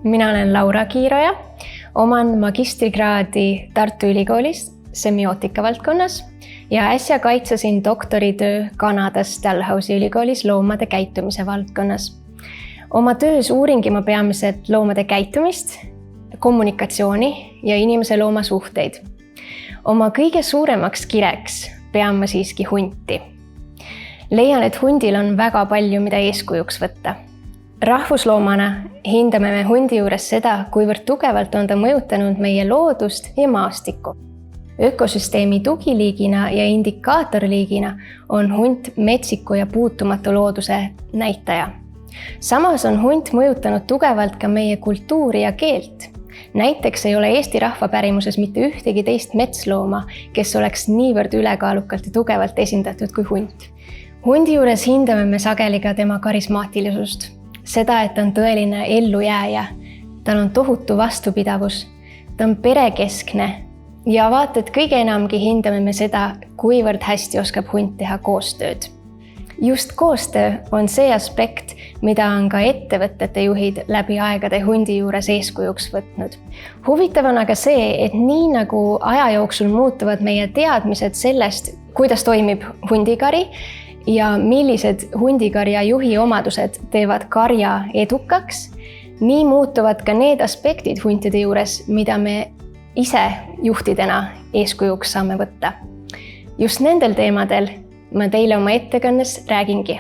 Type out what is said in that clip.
Mina olen Laura Kiiroja, oman magistrikraadi Tartu Ülikoolis semiootika valdkonnas ja äsja kaitsesin doktoritöö Kanadas Dalhousie ülikoolis loomade käitumise valdkonnas. Oma töös uuringi ma peamiselt loomade käitumist, kommunikatsiooni ja inimese-looma suhteid. Oma kõige suuremaks kireks pean ma siiski hunti. Leian, et hundil on väga palju, mida eeskujuks võtta. Rahvusloomana hindame me hundi juures seda, kuivõrd tugevalt on ta mõjutanud meie loodust ja maastikku. Ökosüsteemi tugiliigina ja indikaatorliigina on hunt metsiku ja puutumatu looduse näitaja. Samas on hunt mõjutanud tugevalt ka meie kultuuri ja keelt. Näiteks ei ole Eesti rahvapärimuses mitte ühtegi teist metslooma, kes oleks niivõrd ülekaalukalt ja tugevalt esindatud kui hunt. Hundi juures hindame me sageli ka tema karismaatilisust. Seda, et ta on tõeline ellujääja, tal on tohutu vastupidavus, ta on perekeskne ja vaata, et kõige enamgi hindame me seda, kuivõrd hästi oskab hunt teha koostööd. Just koostöö on see aspekt, mida on ka ettevõtete juhid läbi aegade hundi juures eeskujuks võtnud. Huvitav on aga see, et nii nagu aja jooksul muutuvad meie teadmised sellest, kuidas toimib hundikari ja millised hundikarja juhi omadused teevad karja edukaks, nii muutuvad ka need aspektid huntide juures, mida me ise juhtidena eeskujuks saame võtta. Just nendel teemadel ma teile oma ettekannes räägingi.